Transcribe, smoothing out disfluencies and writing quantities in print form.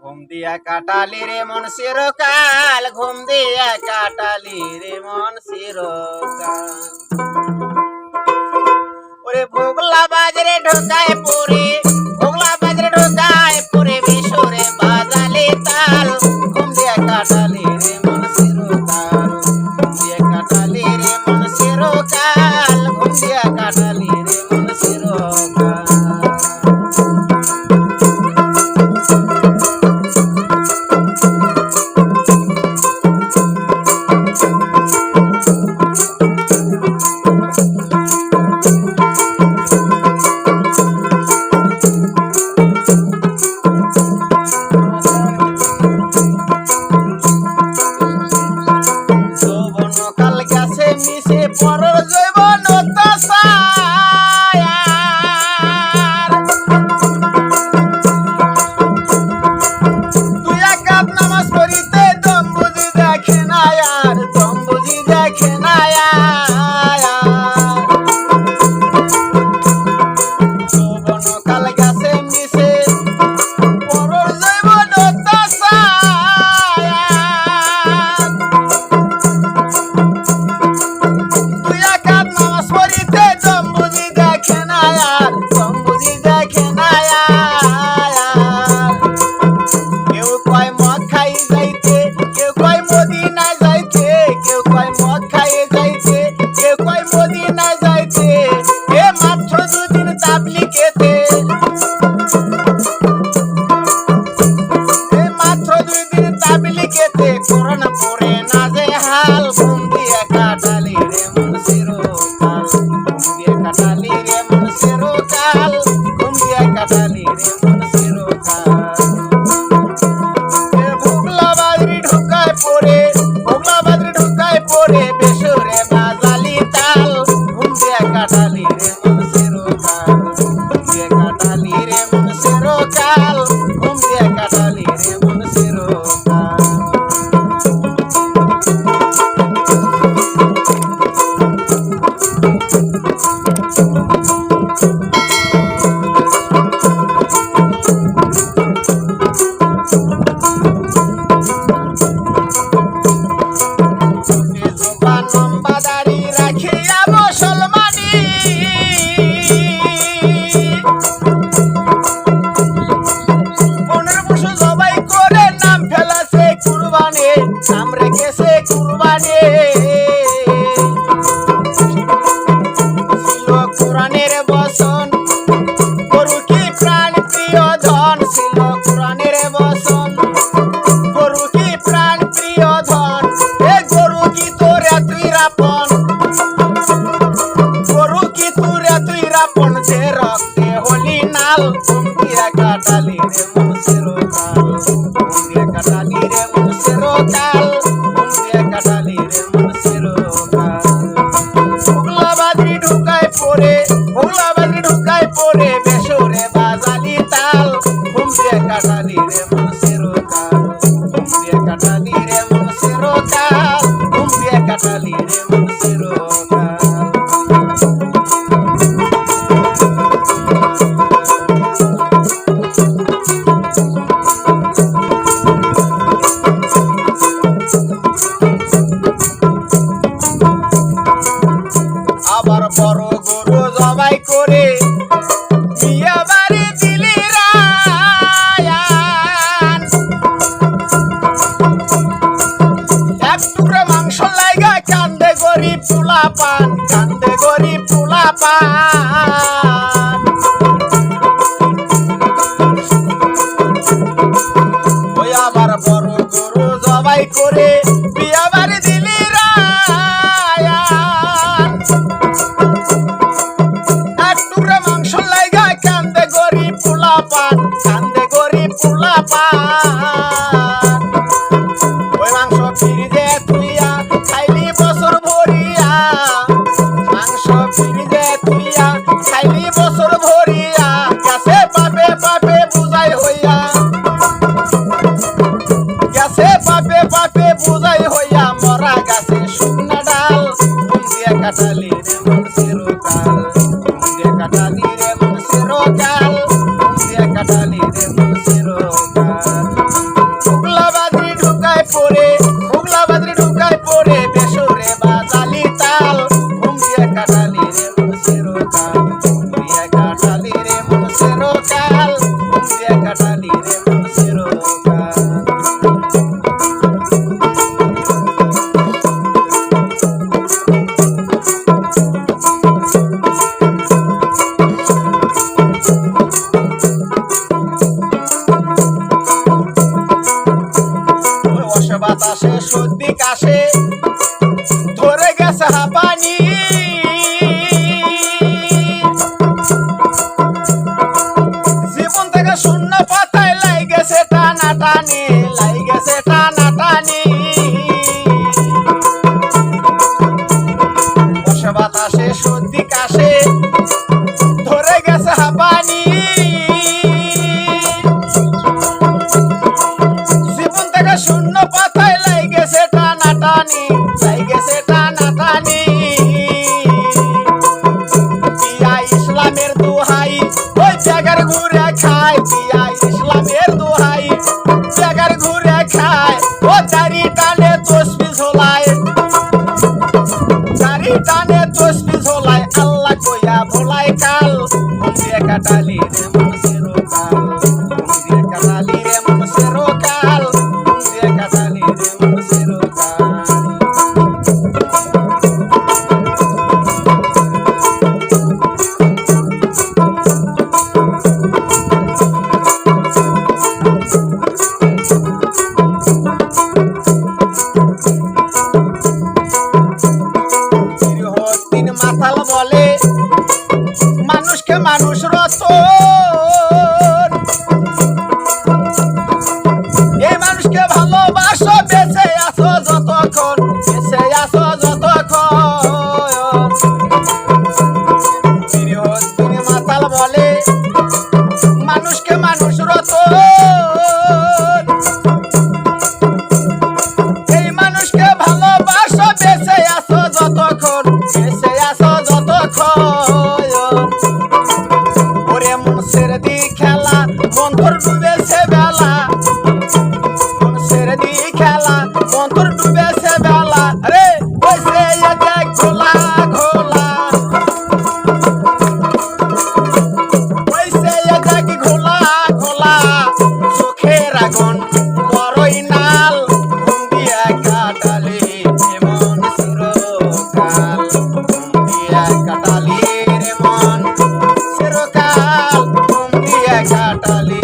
ঘুম দিয়া কাটালি রে মন চিরকাল, ঘুম দিয়া কাটালি রে মন চিরকাল। ওরে ভোগলা বাজরে ঢোকায় পরে, ভোগলা বাজরে ঢোকায় পরে বিশুরে বাজালে তাল। ঘুম দিয়া কাটালি রে মন চিরকাল, ঘুম দিয়া কাটালি রে মন চিরকাল, ঘুম দিয়া কাটালি রে মন চিরকাল। যৌবনকাল গেছে মিশে পরর যৌবনতা ছায়ার। তুই একাত নামাজ পড়িতে দম বুঝি দেখে না আর, দম বুঝি দেখে না আর। যৌবনকাল গেছে মিশে পরর যৌবনতা ছায়ার। তুই একাত নামাজ পড়িতে দম বুঝি দেখে না আর, দম বুঝি দেখে না আর। কেউ কয় মদ খাই যাইতে, কেউ কয় মদিনায় যাইতে, কেউ কয় মদ খাইয়ে যাইতে, কেউ কয় মদিনায় যাইতে। এ মাত্র দুদিন তাবলিগেতে, এ মাত্র দুদিন তাবলিগেতে কোরআন পড়ে না যে হাল। ঘুম দিয়ে কাটালি রে মন চিরকাল, ঘুম দিয়ে কাটালি রে মন চিরকাল, ঘুম দিয়ে কাটালি রে মন চিরকাল। ভোগলা বাজরি ঢোকায় পরে, ভোগলা বাজরি ঢোকায় পরে বেসুরে বাজালি তাল। ঘুম দিয়ে কাটালি রে মন চিরকাল, ঘুম দিয়ে কাটালি রে মন চিরকাল, ঘুম দিয়ে কাটালি রে মন চিরকাল। জোবান লম্বা দাড়ি রাখিয়া মুসলমানি, পনেরো বছর জবাই করে নাম ফেলাছে কুরবানি, নাম রেখেছে কুরবানি। ছিল কোরআনের বচন, গরু কি প্রাণ প্রিয় ধন। ছিল কোরআনের বচন, গরু কি প্রাণ প্রিয় ধন। এ গরু কি তোর এতই রাপন, গরু কি তোর এতই রাপন যে রক্তে হলি নাল। ঘুম দিয়া কাটালি রে মন চিরকাল, ঘুম দিয়া কাটালি রে মন চিরকাল, ঘুম দিয়া কাটালি রে মন চিরকাল। ভোগলা বাজরি ঢুকায় পরে, ভোগলা বাজরি ঢুকায় পরে বেসুরে বাজালি তাল। ঘুম দিয়া কাটালি রে মন চিরকাল, ঘুম দিয়া কাটালি রে মন চিরকাল, ঘুম দিয়া কাটালি রে মন চিরকাল। আবার বড় গরু জবাই করে বিয়া বাড়ি দিলি রায়ান। এক টুকরা মাংস লাইগা কান্দে গরিব পোলা পান, কান্দে গরিব পোলা পান। ওই আবার বড় গরু জবাই করে বিয়া বাড়ি দিলি রায়ান। এক টুকরা মাংস লাইগা কান্দে গরিব পোলা পান, কান্দে গরিব পোলা পান। ওই মাংস ফ্রিজে তুইয়া খাইলি বছর ভরিয়া, মাংস ফ্রিজে তুইয়া খাইলি বছর ভরিয়া। গেছে পাপে পাপে বুঝাই হইয়া, গেছে পাপে পাপে বুঝাই হইয়া। মরা গাছে শুকনা ডাল, ঘুম দিয়া কাটালি রে মন চিরকাল। বেসরে বেসরে বাজালি তাল ঘুম দিয়ে কাটালি রে মন চিরকাল ঘুম দিয়ে কাটালি রে মন চিরকাল ঘুম দিয়ে কাটালি রে মন চিরকাল বাতাসে সর্দি কাশে ধরে গেছে হাঁপানি জীবন থেকে শূন্য পাতায় লাই গেছে টানাটানি লাই গেছে টানাটানি বসে বাতাসে সর্দি কাশে ধরে গেছে হাঁপানি জীবন থেকে শূন্য পাতায় লাই গেছে টানাটানি লাই গেছে টানাটানি পিয়া ইসলামের দোহাই ওই জায়গার ঘুরে খায় পিয়া ইসলামের দোহাই জায়গার ঘুরে খায় ও চারি টানে তসবি ঝোলায় চারি টানে তসবি ঝোলায় আল্লাহ কইয়া ভোলায় কাল ঘুম দিয়ে কাটালি রে মন চিরকাল ঘুম দিয়ে কাটালি রে মন চিরকাল ঘুম দিয়ে কাটালি রে মন চিরকাল চিরদিন মাতাল বলে মানুষকে মানুষ রতন এই মানুষকে ভালোবাসো বেঁচে আছো যতক্ষণ বেঁচে আছো যতক্ষণ চিরদিন মাতাল বলে মানুষকে মানুষ রতন এই মানুষকে ভালোবাসো বেঁচে আছো যতক্ষণ বেঁচে আছো যতক্ষণ ওরে মন ছেড়ে দি খেলা মন তোর ডুবেছে বেলা মন ছেড়ে দি খেলা মন তোর ডুবেছে বেলা রে ওইসে দেখ ঘোলা ঘোলা ওইসে দেখ ঘোলা ঘোলা চোখের আগুন বড়ই নাল ঘুম দিয়ে কাটালি রে মন চিরকাল ঘুম দিয়ে কাটালি রে মন চিরকাল ঘুম দিয়ে কাটালি